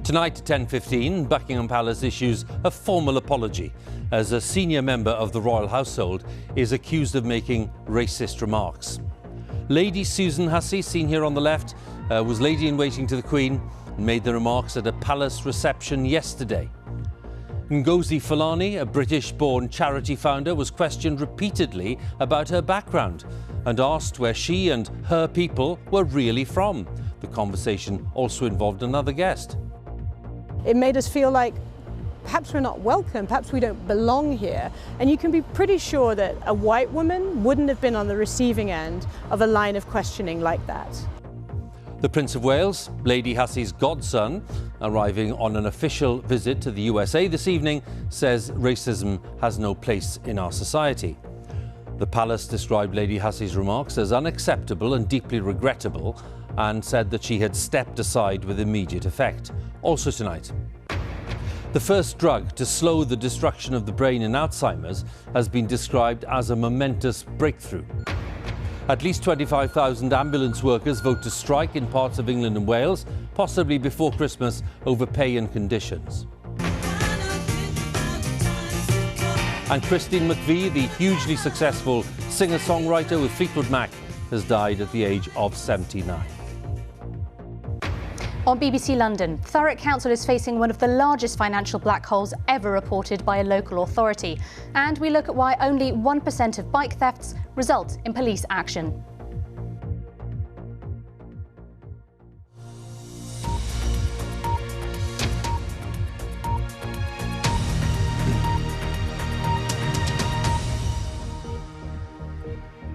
Tonight at 10:15, Buckingham Palace issues a formal apology as a senior member of the royal household is accused of making racist remarks. Lady Susan Hussey, seen here on the left, was lady-in-waiting to the Queen and made the remarks at a palace reception yesterday. Ngozi Fulani, a British-born charity founder, was questioned repeatedly about her background and asked where she and her people were really from. The conversation also involved another guest. It made us feel like perhaps we're not welcome, perhaps we don't belong here. And you can be pretty sure that a white woman wouldn't have been on the receiving end of a line of questioning like that. The Prince of Wales, Lady Hussey's godson, arriving on an official visit to the USA this evening, says racism has no place in our society. The palace described Lady Hussey's remarks as unacceptable and deeply regrettable and said that she had stepped aside with immediate effect. Also tonight, the first drug to slow the destruction of the brain in Alzheimer's has been described as a momentous breakthrough. At least 25,000 ambulance workers vote to strike in parts of England and Wales, possibly before Christmas, over pay and conditions. And Christine McVie, the hugely successful singer-songwriter with Fleetwood Mac, has died at the age of 79. On BBC London, Thurrock Council is facing one of the largest financial black holes ever reported by a local authority. And we look at why only 1% of bike thefts result in police action.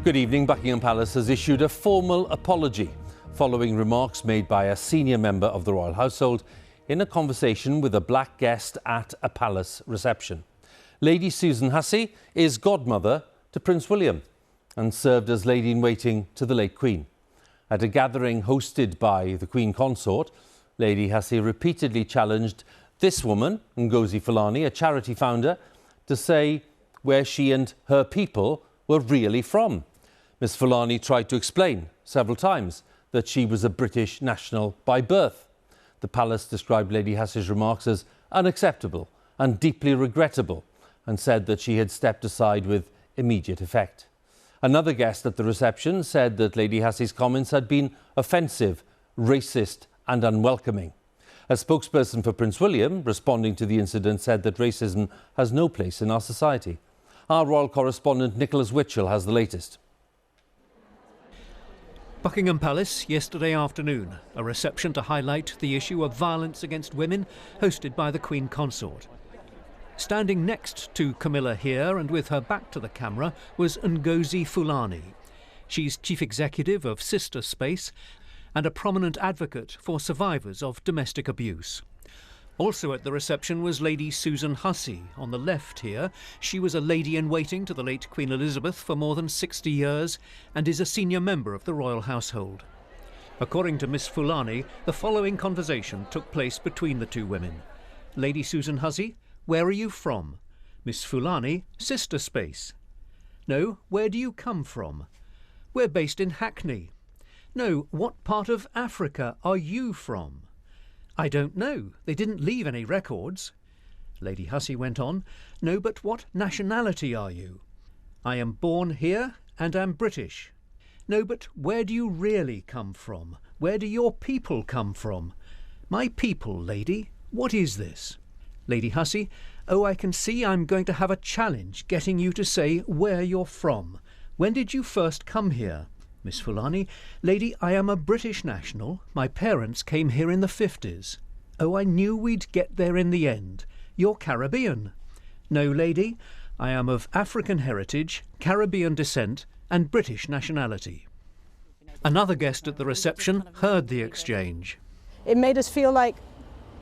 Good evening. Buckingham Palace has issued a formal apology following remarks made by a senior member of the royal household in a conversation with a black guest at a palace reception. Lady Susan Hussey is godmother to Prince William and served as lady-in-waiting to the late Queen. At a gathering hosted by the Queen Consort, Lady Hussey repeatedly challenged this woman, Ngozi Fulani, a charity founder, to say where she and her people were really from. Ms Fulani tried to explain several times that she was a British national by birth. The palace described Lady Hussey's remarks as unacceptable and deeply regrettable and said that she had stepped aside with immediate effect. Another guest at the reception said that Lady Hussey's comments had been offensive, racist and unwelcoming. A spokesperson for Prince William, responding to the incident, said that racism has no place in our society. Our royal correspondent Nicholas Witchell has the latest. Buckingham Palace yesterday afternoon, a reception to highlight the issue of violence against women hosted by the Queen Consort. Standing next to Camilla here and with her back to the camera was Ngozi Fulani. She's chief executive of Sister Space and a prominent advocate for survivors of domestic abuse. Also at the reception was Lady Susan Hussey. On the left here, she was a lady-in-waiting to the late Queen Elizabeth for more than 60 years and is a senior member of the royal household. According to Miss Fulani, the following conversation took place between the two women. Lady Susan Hussey, where are you from? Miss Fulani, Sister Space. No, where do you come from? We're based in Hackney. No, what part of Africa are you from? I don't know. They didn't leave any records. Lady Hussey went on. No, but what nationality are you? I am born here and am British. No, but where do you really come from? Where do your people come from? My people, lady. What is this? Lady Hussey. Oh, I can see I'm going to have a challenge getting you to say where you're from. When did you first come here? Miss Fulani. Lady, I am a British national. My parents came here in the 50s. Oh, I knew we'd get there in the end. You're Caribbean. No, lady, I am of African heritage, Caribbean descent and British nationality. Another guest at the reception heard the exchange. It made us feel like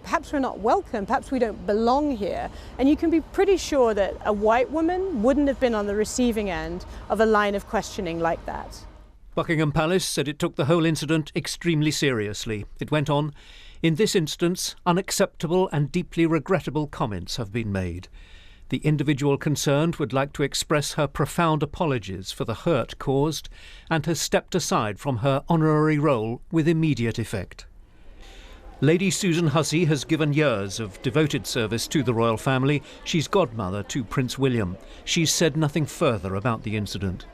perhaps we're not welcome, perhaps we don't belong here. And you can be pretty sure that a white woman wouldn't have been on the receiving end of a line of questioning like that. Buckingham Palace said it took the whole incident extremely seriously. It went on, in this instance, unacceptable and deeply regrettable comments have been made. The individual concerned would like to express her profound apologies for the hurt caused and has stepped aside from her honorary role with immediate effect. Lady Susan Hussey has given years of devoted service to the royal family. She's godmother to Prince William. She's said nothing further about the incident.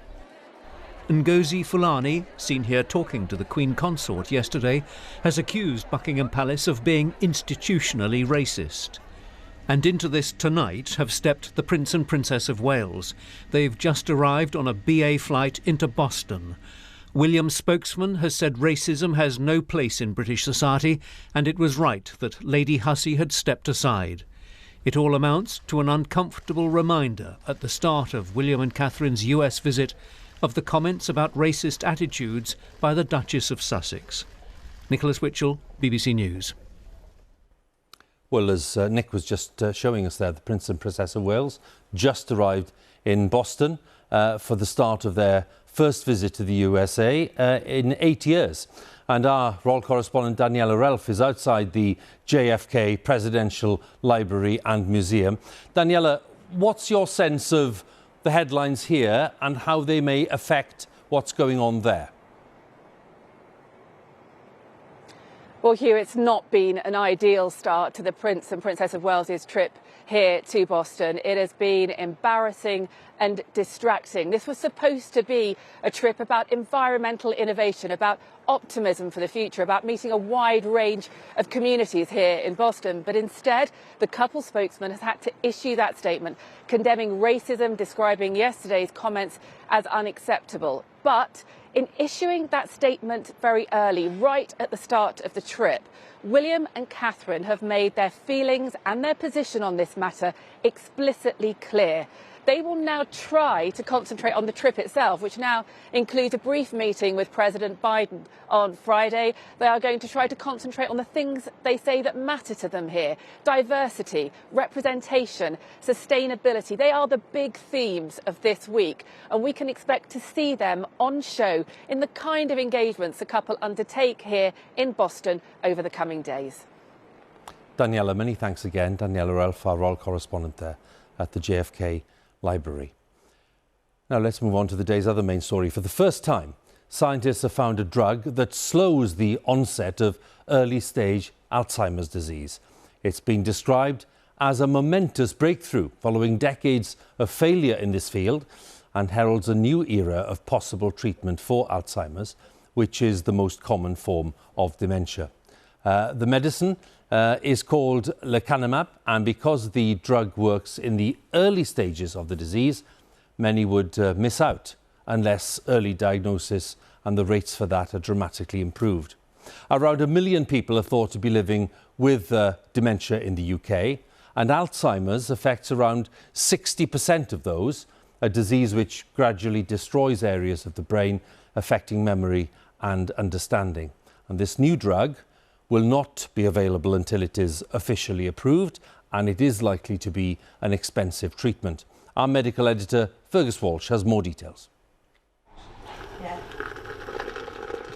Ngozi Fulani, seen here talking to the Queen Consort yesterday, has accused Buckingham Palace of being institutionally racist. And into this tonight have stepped the Prince and Princess of Wales. They've just arrived on a BA flight into Boston. William's spokesman has said racism has no place in British society, and it was right that Lady Hussey had stepped aside. It all amounts to an uncomfortable reminder at the start of William and Catherine's US visit of the comments about racist attitudes by the Duchess of Sussex. Nicholas Witchell, BBC News. Well, as Nick was just showing us there, the Prince and Princess of Wales just arrived in Boston for the start of their first visit to the USA in 8 years. And our royal correspondent Daniela Relf is outside the JFK Presidential Library and Museum. Daniela, what's your sense of the headlines here and how they may affect what's going on there? Well, Hugh, it's not been an ideal start to the Prince and Princess of Wales's trip here to Boston. It has been embarrassing and distracting. This was supposed to be a trip about environmental innovation, about optimism for the future, about meeting a wide range of communities here in Boston. But instead, the couple spokesman has had to issue that statement condemning racism, describing yesterday's comments as unacceptable. But in issuing that statement very early, right at the start of the trip, William and Catherine have made their feelings and their position on this matter explicitly clear. They will now try to concentrate on the trip itself, which now includes a brief meeting with President Biden on Friday. They are going to try to concentrate on the things they say that matter to them here: diversity, representation, sustainability. They are the big themes of this week, and we can expect to see them on show in the kind of engagements the couple undertake here in Boston over the coming days. Daniela, many thanks again. Daniela Relf, our royal correspondent there at the JFK Library. Now let's move on to the day's other main story. For the first time, scientists have found a drug that slows the onset of early-stage Alzheimer's disease. It's been described as a momentous breakthrough following decades of failure in this field, and heralds a new era of possible treatment for Alzheimer's, which is the most common form of dementia. The medicine is called lecanemab, and because the drug works in the early stages of the disease, many would miss out unless early diagnosis and the rates for that are dramatically improved. Around 1 million people are thought to be living with dementia in the UK, and Alzheimer's affects around 60% of those, a disease which gradually destroys areas of the brain, affecting memory and understanding. And this new drug will not be available until it is officially approved, and it is likely to be an expensive treatment. Our medical editor, Fergus Walsh, has more details.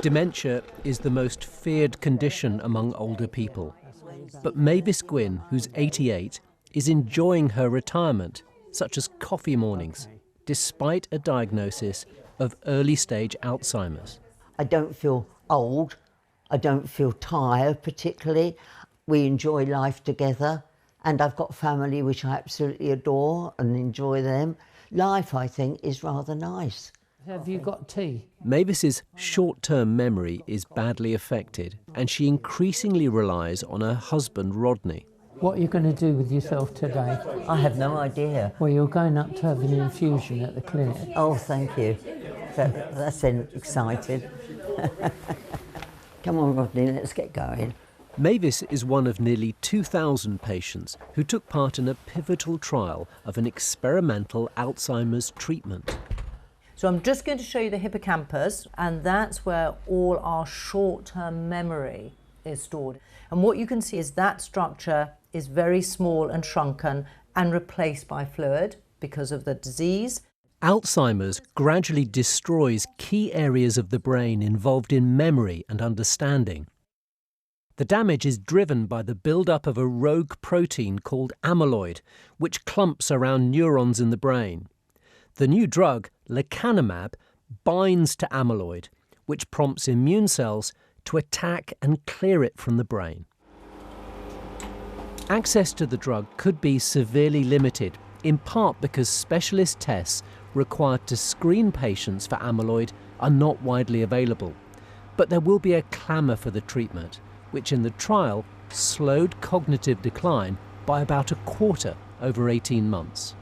Dementia is the most feared condition among older people. But Mavis Gwynn, who's 88, is enjoying her retirement, such as coffee mornings, despite a diagnosis of early-stage Alzheimer's. I don't feel old. I don't feel tired particularly. We enjoy life together, and I've got family which I absolutely adore and enjoy them. Life, I think, is rather nice. Have you got tea? Mavis's short-term memory is badly affected, and she increasingly relies on her husband, Rodney. What are you going to do with yourself today? I have no idea. Well, you're going up to have an infusion at the clinic. Oh, thank you. That's exciting. Come on, Rodney, let's get going. Mavis is one of nearly 2,000 patients who took part in a pivotal trial of an experimental Alzheimer's treatment. So I'm just going to show you the hippocampus, and that's where all our short-term memory is stored. And what you can see is that structure is very small and shrunken and replaced by fluid because of the disease. Alzheimer's gradually destroys key areas of the brain involved in memory and understanding. The damage is driven by the build-up of a rogue protein called amyloid, which clumps around neurons in the brain. The new drug, lecanemab, binds to amyloid, which prompts immune cells to attack and clear it from the brain. Access to the drug could be severely limited, in part because specialist tests required to screen patients for amyloid are not widely available. But there will be a clamour for the treatment, which in the trial slowed cognitive decline by about a quarter over 18 months.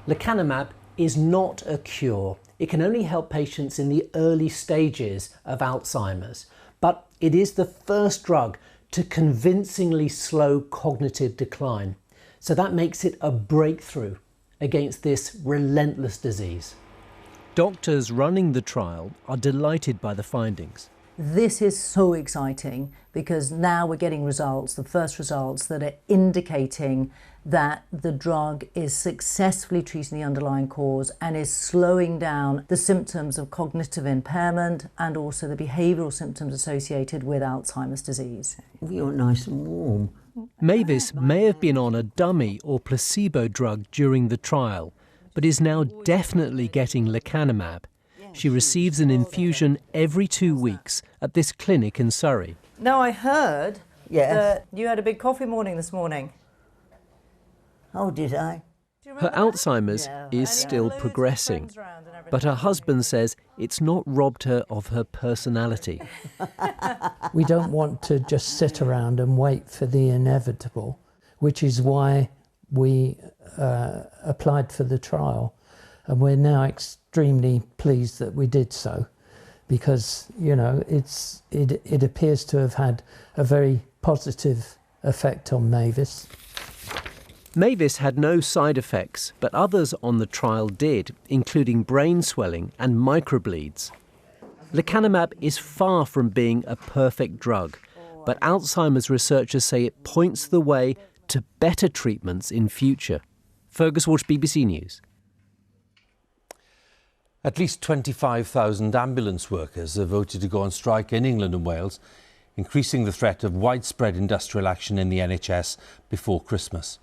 Lecanemab is not a cure. It can only help patients in the early stages of Alzheimer's, but it is the first drug to convincingly slow cognitive decline. So that makes it a breakthrough against this relentless disease. Doctors running the trial are delighted by the findings. This is so exciting because now we're getting results, the first results that are indicating that the drug is successfully treating the underlying cause and is slowing down the symptoms of cognitive impairment and also the behavioural symptoms associated with Alzheimer's disease. You're nice and warm. Mavis may have been on a dummy or placebo drug during the trial, but is now definitely getting lecanemab. She receives an infusion every 2 weeks at this clinic in Surrey. Now I heard that you had a big coffee morning this morning. Oh, did I? Her Alzheimer's is still progressing, but her husband says it's not robbed her of her personality. We don't want to just sit around and wait for the inevitable, which is why we applied for the trial. And we're now extremely pleased that we did so, because, you know, it appears to have had a very positive effect on Mavis. Mavis had no side effects, but others on the trial did, including brain swelling and microbleeds. Lecanemab is far from being a perfect drug, but Alzheimer's researchers say it points the way to better treatments in future. Fergus Walsh, BBC News. At least 25,000 ambulance workers have voted to go on strike in England and Wales, increasing the threat of widespread industrial action in the NHS before Christmas.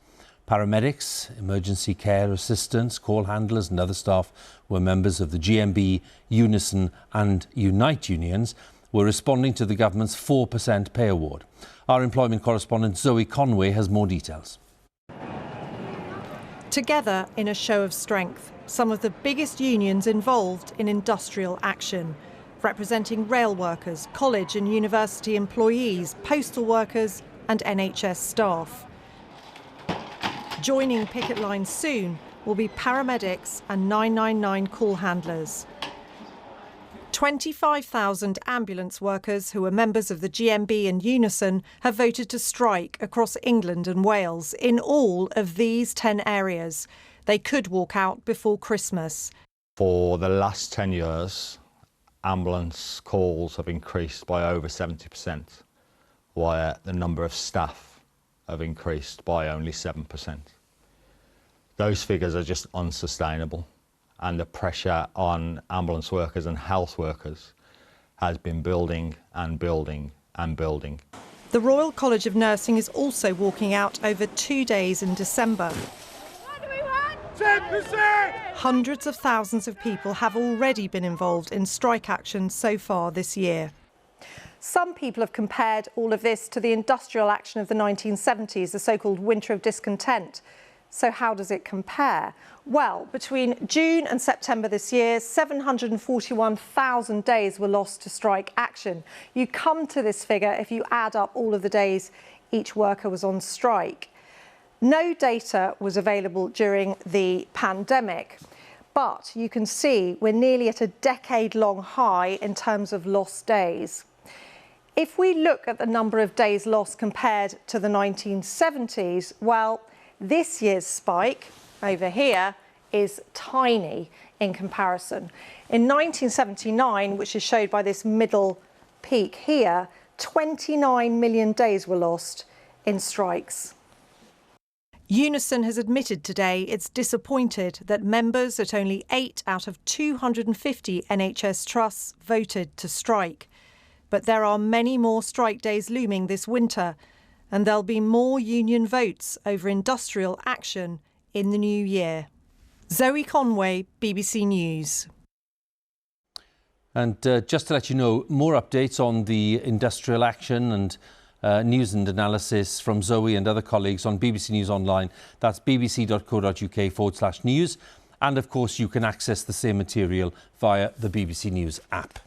Paramedics, emergency care assistants, call handlers and other staff who were members of the GMB, Unison and Unite unions were responding to the government's 4% pay award. Our employment correspondent Zoe Conway has more details. Together in a show of strength, some of the biggest unions involved in industrial action, representing rail workers, college and university employees, postal workers and NHS staff. Joining picket lines soon will be paramedics and 999 call handlers. 25,000 ambulance workers who are members of the GMB and Unison have voted to strike across England and Wales in all of these 10 areas. They could walk out before Christmas. For the last 10 years, ambulance calls have increased by over 70%, while the number of staff have increased by only 7%. Those figures are just unsustainable, and the pressure on ambulance workers and health workers has been building and building and building. The Royal College of Nursing is also walking out over 2 days in December. What do we want? 10%! Hundreds of thousands of people have already been involved in strike action so far this year. Some people have compared all of this to the industrial action of the 1970s, the so-called Winter of Discontent. So how does it compare? Well, between June and September this year, 741,000 days were lost to strike action. You come to this figure if you add up all of the days each worker was on strike. No data was available during the pandemic, but you can see we're nearly at a decade-long high in terms of lost days. If we look at the number of days lost compared to the 1970s, well, this year's spike over here is tiny in comparison. In 1979, which is showed by this middle peak here, 29 million days were lost in strikes. Unison has admitted today it's disappointed that members at only 8 out of 250 NHS trusts voted to strike. But there are many more strike days looming this winter, and there'll be more union votes over industrial action in the new year. Zoe Conway, BBC News. And just to let you know, more updates on the industrial action and News and analysis from Zoe and other colleagues on BBC News Online. That's bbc.co.uk/news. And of course, you can access the same material via the BBC News app.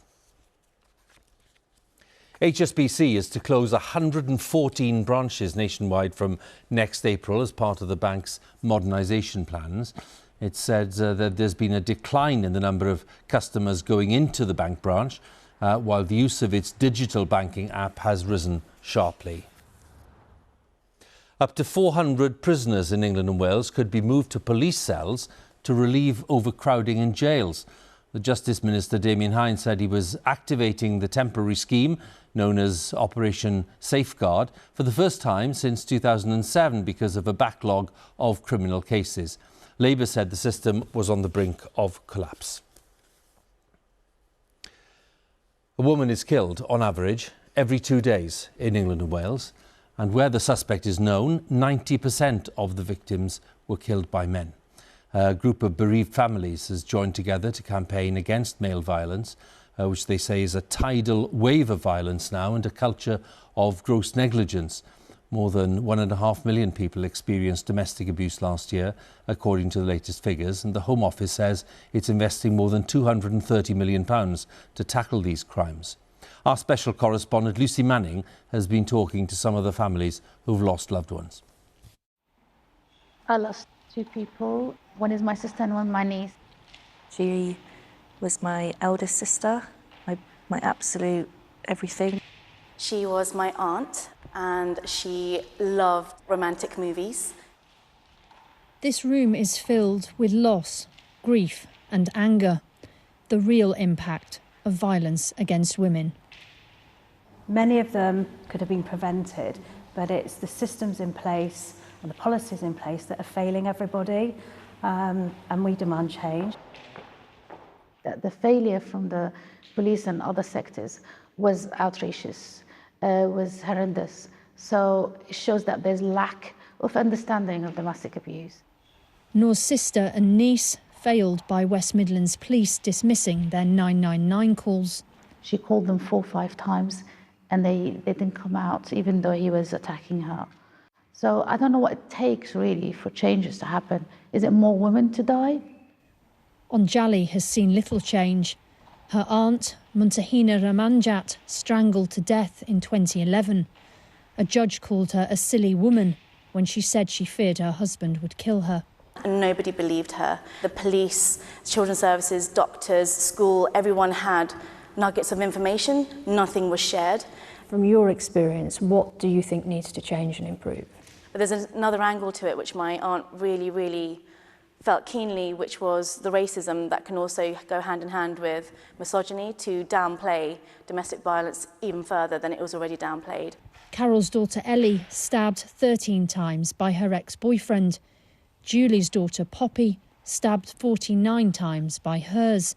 HSBC is to close 114 branches nationwide from next April as part of the bank's modernisation plans. It said that there's been a decline in the number of customers going into the bank branch, while the use of its digital banking app has risen sharply. Up to 400 prisoners in England and Wales could be moved to police cells to relieve overcrowding in jails. The Justice Minister, Damien Hines, said he was activating the temporary scheme known as Operation Safeguard for the first time since 2007 because of a backlog of criminal cases. Labour said the system was on the brink of collapse. A woman is killed, on average, every 2 days in England and Wales, and where the suspect is known, 90% of the victims were killed by men. A group of bereaved families has joined together to campaign against male violence, which they say is a tidal wave of violence now and a culture of gross negligence. More than 1.5 million people experienced domestic abuse last year, according to the latest figures, and the Home Office says it's investing more than £230 million to tackle these crimes. Our special correspondent Lucy Manning has been talking to some of the families who've lost loved ones. I lost 2 people. One is my sister and one my niece. She was my eldest sister, my absolute everything. She was my aunt and she loved romantic movies. This room is filled with loss, grief and anger, the real impact of violence against women. Many of them could have been prevented, but it's the systems in place and the policies in place that are failing everybody, and we demand change. The failure from the police and other sectors was outrageous, was horrendous. So it shows that there's lack of understanding of domestic abuse. Noor's sister and niece failed by West Midlands Police dismissing their 999 calls. She called them 4 or 5 times and they didn't come out, even though he was attacking her. So I don't know what it takes really for changes to happen. Is it more women to die? Anjali has seen little change. Her aunt, Muntahina Ramanjat, strangled to death in 2011. A judge called her a silly woman when she said she feared her husband would kill her. And nobody believed her. The police, children's services, doctors, school, everyone had nuggets of information. Nothing was shared. From your experience, what do you think needs to change and improve? But there's another angle to it which my aunt really felt keenly, which was the racism that can also go hand in hand with misogyny, to downplay domestic violence even further than it was already downplayed. Carol's daughter Ellie stabbed 13 times by her ex-boyfriend. Julie's daughter Poppy stabbed 49 times by hers.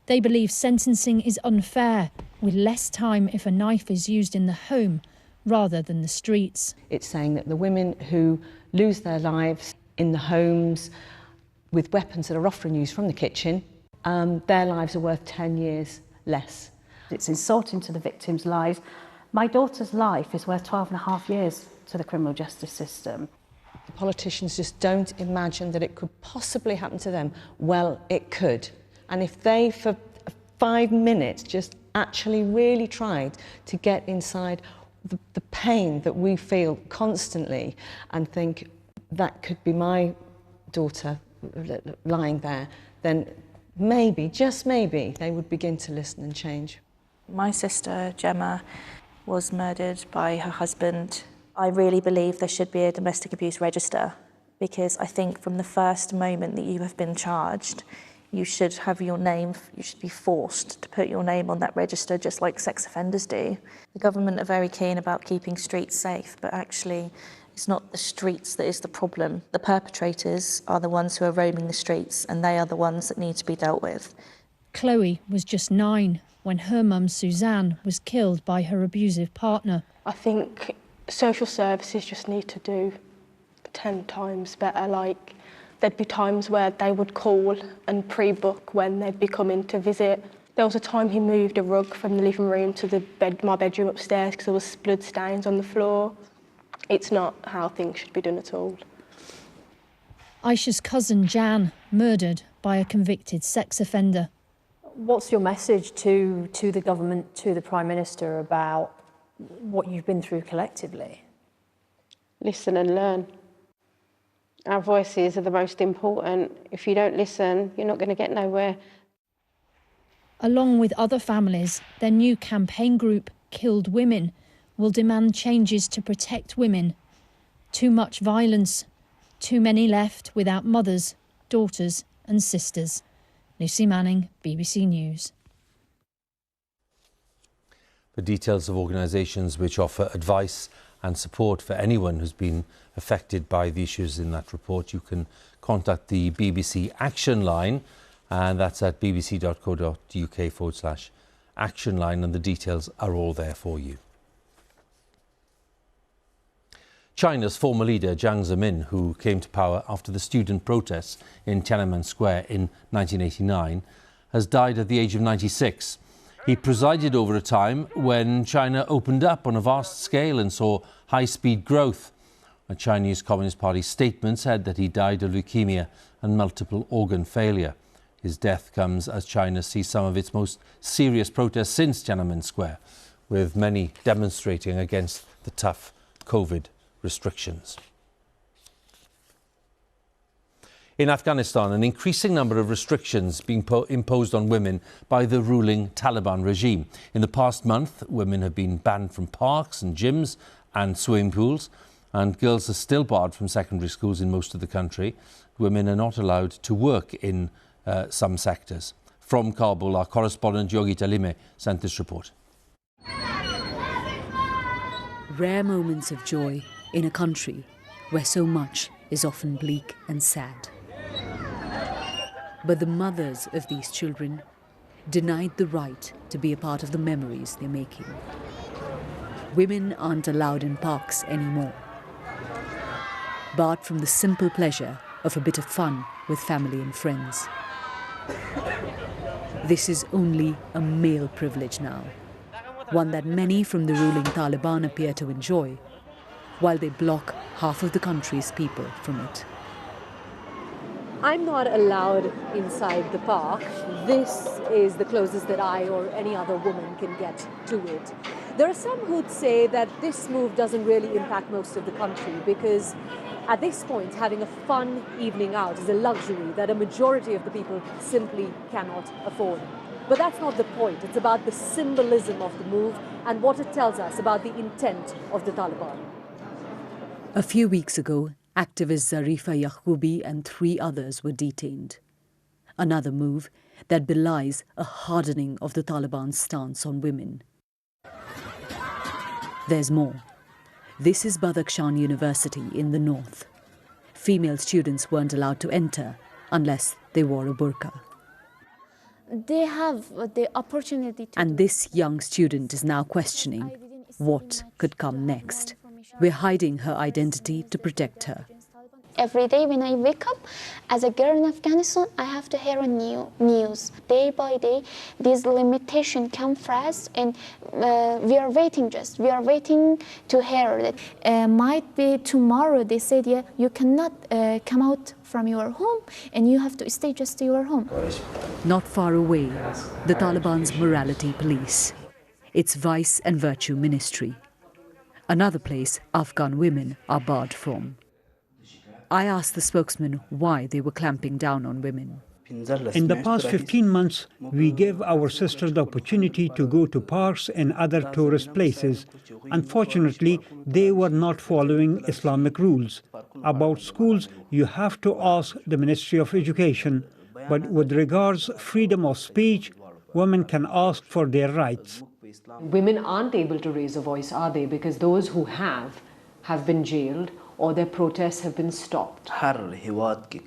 They believe sentencing is unfair, with less time if a knife is used in the home rather than the streets. It's saying that the women who lose their lives in the homes with weapons that are often used from the kitchen, their lives are worth 10 years less. It's insulting to the victims' lives. My daughter's life is worth 12.5 years to the criminal justice system. The politicians just don't imagine that it could possibly happen to them. Well, it could. And if they, for 5 minutes, just actually really tried to get inside the pain that we feel constantly and think that could be my daughter lying there, then maybe, just maybe, they would begin to listen and change. My sister, Gemma, was murdered by her husband. I really believe there should be a domestic abuse register, because I think from the first moment that you have been charged, you should have your name, you should be forced to put your name on that register, just like sex offenders do. The government are very keen about keeping streets safe, but actually it's not the streets that is the problem. The perpetrators are the ones who are roaming the streets, and they are the ones that need to be dealt with. Chloe was just 9 when her mum Suzanne was killed by her abusive partner. I think social services just need to do 10 times better. Like, there'd be times where they would call and pre-book when they'd be coming to visit. There was a time he moved a rug from the living room to my bedroom upstairs because there was blood stains on the floor. It's not how things should be done at all. Aisha's cousin Jan, murdered by a convicted sex offender. What's your message to the government, to the Prime Minister, about what you've been through collectively? Listen and learn. Our voices are the most important. If you don't listen, you're not going to get nowhere. Along with other families, their new campaign group, Killed Women, will demand changes to protect women. Too much violence, too many left without mothers, daughters and sisters. Lucy Manning, BBC News. For details of organisations which offer advice and support for anyone who's been affected by the issues in that report, you can contact the BBC Action Line, and that's at bbc.co.uk/action line, and the details are all there for you. China's former leader Jiang Zemin, who came to power after the student protests in Tiananmen Square in 1989, has died at the age of 96. He presided over a time when China opened up on a vast scale and saw high-speed growth. A Chinese Communist Party statement said that he died of leukemia and multiple organ failure. His death comes as China sees some of its most serious protests since Tiananmen Square, with many demonstrating against the tough COVID restrictions. In Afghanistan, an increasing number of restrictions being imposed on women by the ruling Taliban regime. In the past month, women have been banned from parks and gyms and swimming pools, and girls are still barred from secondary schools in most of the country. Women are not allowed to work in some sectors. From Kabul, our correspondent Yogita Lime sent this report. Rare moments of joy in a country where so much is often bleak and sad. But the mothers of these children denied the right to be a part of the memories they're making. Women aren't allowed in parks anymore, barred from the simple pleasure of a bit of fun with family and friends. This is only a male privilege now, one that many from the ruling Taliban appear to enjoy, while they block half of the country's people from it. I'm not allowed inside the park. This is the closest that I or any other woman can get to it. There are some who'd say that this move doesn't really impact most of the country because at this point, having a fun evening out is a luxury that a majority of the people simply cannot afford. But that's not the point. It's about the symbolism of the move and what it tells us about the intent of the Taliban. A few weeks ago, activist Zarifa Yaqoubi and 3 others were detained. Another move that belies a hardening of the Taliban's stance on women. There's more. This is Badakhshan University in the north. Female students weren't allowed to enter unless they wore a burqa. They have the opportunity to... And this young student is now questioning what could come next. We're hiding her identity to protect her. Every day when I wake up, as a girl in Afghanistan, I have to hear news. Day by day, these limitations come fast, and we are waiting to hear that. Might be tomorrow, they said, yeah, you cannot come out from your home, and you have to stay just to your home. Not far away, the Taliban's morality police. Its vice and virtue ministry. Another place Afghan women are barred from. I asked the spokesman why they were clamping down on women. In the past 15 months, we gave our sisters the opportunity to go to parks and other tourist places. Unfortunately, they were not following Islamic rules. About schools, you have to ask the Ministry of Education. But with regards freedom of speech, women can ask for their rights. Women aren't able to raise a voice, are they? Because those who have been jailed or their protests have been stopped.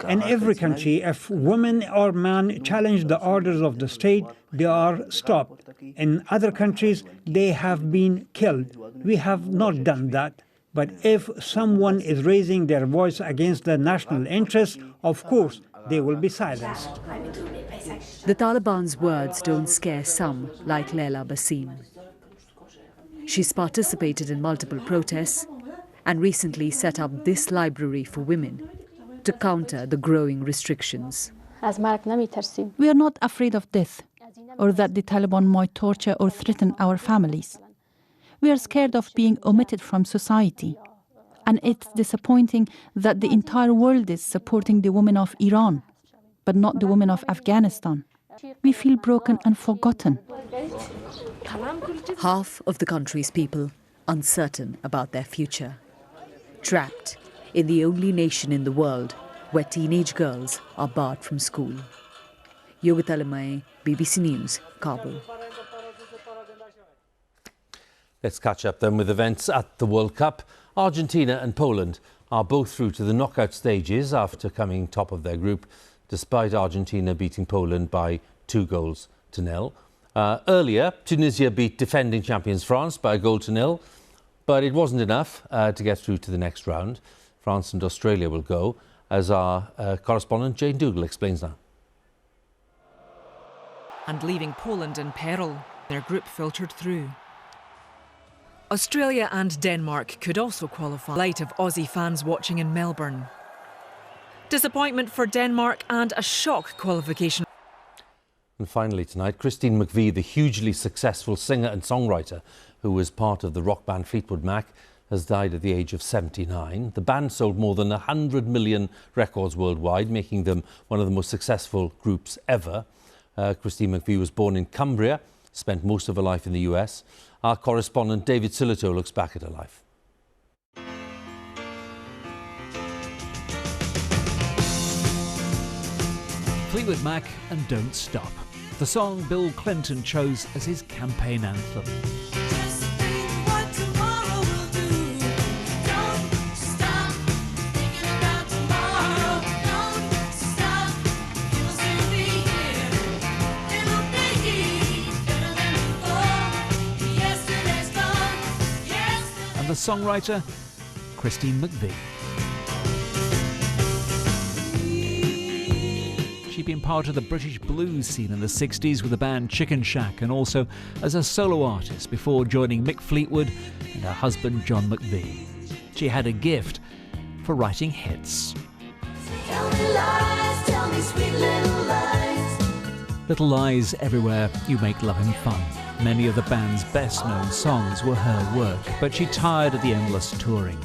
In every country, if women or men challenge the orders of the state, they are stopped. In other countries, they have been killed. We have not done that. But if someone is raising their voice against the national interest, of course, they will be silenced. The Taliban's words don't scare some, like Leila Basim. She's participated in multiple protests and recently set up this library for women to counter the growing restrictions. We are not afraid of death or that the Taliban might torture or threaten our families. We are scared of being omitted from society. And it's disappointing that the entire world is supporting the women of Iran, but not the women of Afghanistan. We feel broken and forgotten. Half of the country's people uncertain about their future. Trapped in the only nation in the world where teenage girls are barred from school. Yogita Lemay, BBC News, Kabul. Let's catch up then with events at the World Cup. Argentina and Poland are both through to the knockout stages after coming top of their group, despite Argentina beating Poland by 2-0. Earlier, Tunisia beat defending champions France by 1-0, but it wasn't enough to get through to the next round. France and Australia will go, as our correspondent Jane Dougal explains now. And leaving Poland in peril, their group filtered through. Australia and Denmark could also qualify, in light of Aussie fans watching in Melbourne. Disappointment for Denmark and a shock qualification. And finally tonight, Christine McVie, the hugely successful singer and songwriter who was part of the rock band Fleetwood Mac, has died at the age of 79. The band sold more than 100 million records worldwide, making them one of the most successful groups ever. Christine McVie was born in Cumbria, spent most of her life in the US. Our correspondent David Sillito looks back at her life. Fleetwood Mac and Don't Stop, the song Bill Clinton chose as his campaign anthem. And the songwriter, Christine McVie. She'd been part of the British blues scene in the 60s with the band Chicken Shack and also as a solo artist before joining Mick Fleetwood and her husband John McVie. She had a gift for writing hits. Tell me lies, tell me sweet little lies. Little Lies Everywhere You Make Loving Fun. Many of the band's best-known songs were her work, but she tired of the endless touring.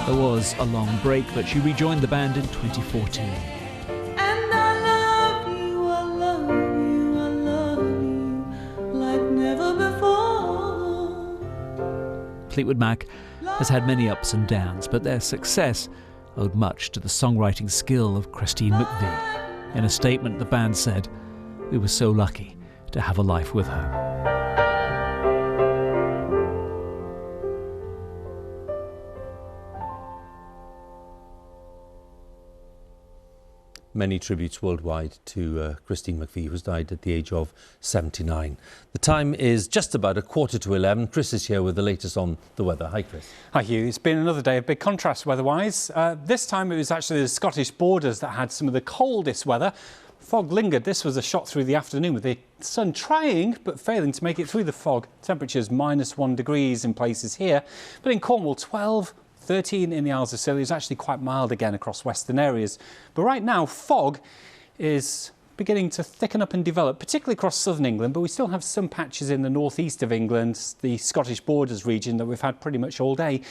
There was a long break, but she rejoined the band in 2014. And I love you, I love you, I love you like never before. Fleetwood Mac has had many ups and downs, but their success owed much to the songwriting skill of Christine McVie. In a statement, the band said, "We were so lucky to have a life with her." Many tributes worldwide to Christine McVie, who's died at the age of 79. The time is just about 11:15. Chris is here with the latest on the weather. Hi, Chris. Hi, Hugh. It's been another day of big contrast weather-wise. This time it was actually the Scottish borders that had some of the coldest weather. Fog lingered. This was a shot through the afternoon with the sun trying but failing to make it through the fog. Temperatures -1 degrees in places here, but in Cornwall 12, 13 in the Isles of Scilly. Is actually quite mild again across western areas. But right now, fog is beginning to thicken up and develop, particularly across southern England, but we still have some patches in the northeast of England, the Scottish borders region that we've had pretty much all day.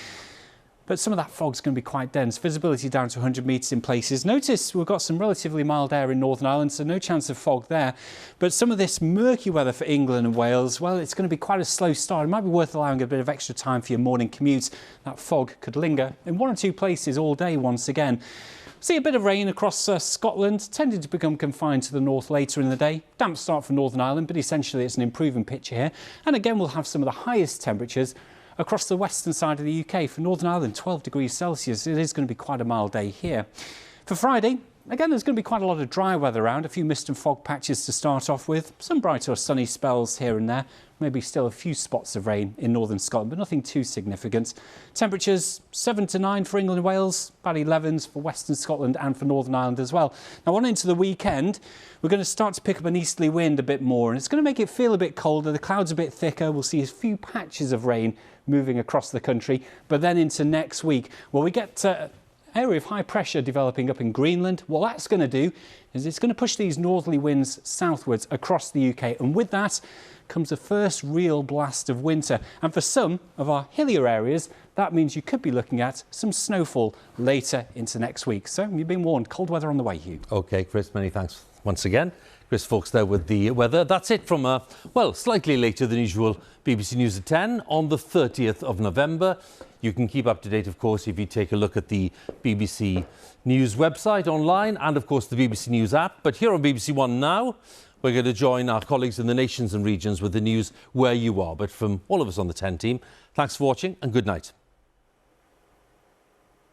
But some of that fog's going to be quite dense. Visibility down to 100 metres in places. Notice we've got some relatively mild air in Northern Ireland, so no chance of fog there. But some of this murky weather for England and Wales, well, it's going to be quite a slow start. It might be worth allowing a bit of extra time for your morning commute. That fog could linger in one or two places all day once again. See a bit of rain across Scotland, tending to become confined to the north later in the day. Damp start for Northern Ireland, but essentially it's an improving picture here. And again, we'll have some of the highest temperatures across the western side of the UK. For Northern Ireland, 12 degrees Celsius. It is going to be quite a mild day here. For Friday, again, there's going to be quite a lot of dry weather around, a few mist and fog patches to start off with, some bright or sunny spells here and there, maybe still a few spots of rain in northern Scotland, but nothing too significant. Temperatures 7 to 9 for England and Wales, about 11s for western Scotland and for Northern Ireland as well. Now, on into the weekend, we're going to start to pick up an easterly wind a bit more, and it's going to make it feel a bit colder. The clouds a bit thicker. We'll see a few patches of rain moving across the country, but then into next week, well, we get area of high pressure developing up in Greenland. What that's going to do is it's going to push these northerly winds southwards across the UK, and with that comes the first real blast of winter. And for some of our hillier areas, that means you could be looking at some snowfall later into next week. So you've been warned, cold weather on the way, Hugh. OK, Chris, many thanks once again. Chris Fawkes there with the weather. That's it from well, slightly later than usual BBC News at 10 on the 30th of November. You can keep up to date, of course, if you take a look at the BBC News website online and, of course, the BBC News app. But here on BBC One now, we're going to join our colleagues in the nations and regions with the news where you are. But from all of us on the 10 team, thanks for watching and good night.